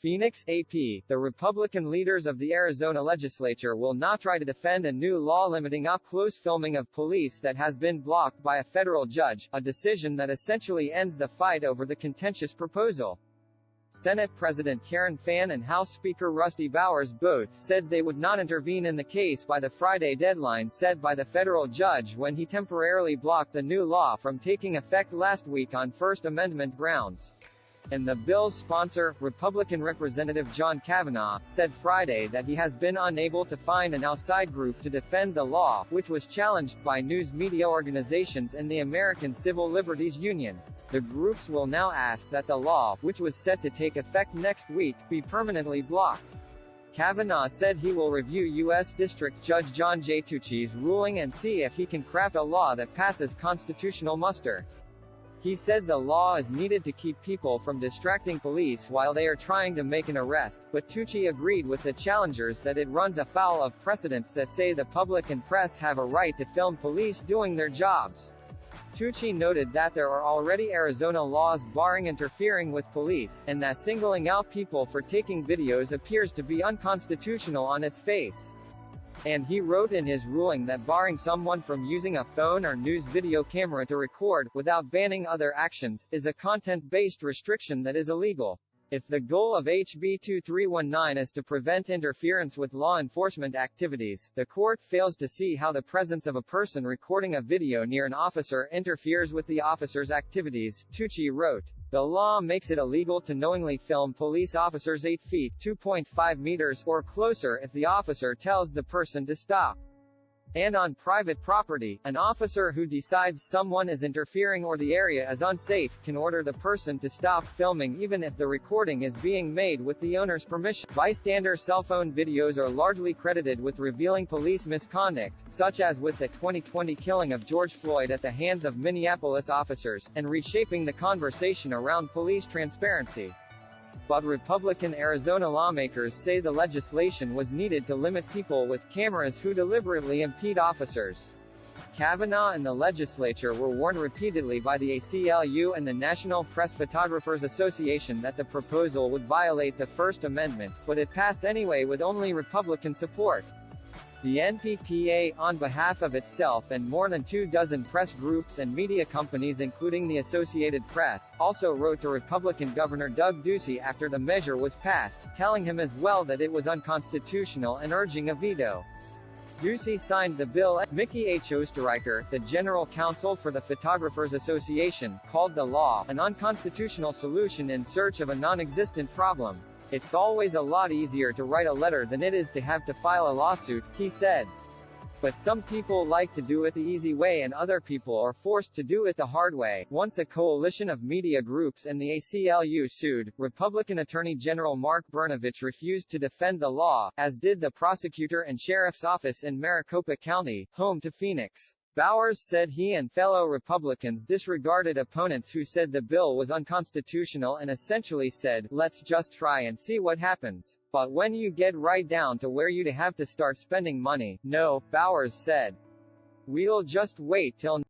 Phoenix, AP. The Republican leaders of the Arizona legislature will not try to defend a new law limiting up-close filming of police that has been blocked by a federal judge, a decision that essentially ends the fight over the contentious proposal. Senate President Karen Fann and House Speaker Rusty Bowers both said they would not intervene in the case by the Friday deadline set by the federal judge when he temporarily blocked the new law from taking effect last week on First Amendment grounds. And the bill's sponsor, Republican Representative John Kavanaugh, said Friday that he has been unable to find an outside group to defend the law, which was challenged by news media organizations and the American Civil Liberties Union. The groups will now ask that the law, which was set to take effect next week, be permanently blocked. Kavanaugh said he will review U.S. District Judge John J. Tucci's ruling and see if he can craft a law that passes constitutional muster. He said the law is needed to keep people from distracting police while they are trying to make an arrest, but Tucci agreed with the challengers that it runs afoul of precedents that say the public and press have a right to film police doing their jobs. Tucci noted that there are already Arizona laws barring interfering with police, and that singling out people for taking videos appears to be unconstitutional on its face. And he wrote in his ruling that barring someone from using a phone or news video camera to record, without banning other actions, is a content-based restriction that is illegal. If the goal of HB 2319 is to prevent interference with law enforcement activities, the court fails to see how the presence of a person recording a video near an officer interferes with the officer's activities, Tucci wrote. The law makes it illegal to knowingly film police officers 8 feet (2.5 meters) or closer if the officer tells the person to stop. And on private property, an officer who decides someone is interfering or the area is unsafe can order the person to stop filming even if the recording is being made with the owner's permission. Bystander cell phone videos are largely credited with revealing police misconduct, such as with the 2020 killing of George Floyd at the hands of Minneapolis officers, and reshaping the conversation around police transparency. But Republican Arizona lawmakers say the legislation was needed to limit people with cameras who deliberately impede officers. Kavanaugh and the legislature were warned repeatedly by the ACLU and the National Press Photographers Association that the proposal would violate the First Amendment, but it passed anyway with only Republican support. The NPPA, on behalf of itself and more than 24 press groups and media companies including the Associated Press, also wrote to Republican Governor Doug Ducey after the measure was passed, telling him as well that it was unconstitutional and urging a veto. Ducey signed the bill. Mickey H. Osterreicher, the general counsel for the Photographers Association, called the law an unconstitutional solution in search of a non-existent problem. It's always a lot easier to write a letter than it is to have to file a lawsuit, he said. But some people like to do it the easy way and other people are forced to do it the hard way. Once a coalition of media groups and the ACLU sued, Republican Attorney General Mark Brnovich refused to defend the law, as did the prosecutor and sheriff's office in Maricopa County, home to Phoenix. Bowers said he and fellow Republicans disregarded opponents who said the bill was unconstitutional and essentially said, let's just try and see what happens. But when you get right down to where you'd have to start spending money, no, Bowers said. We'll just wait till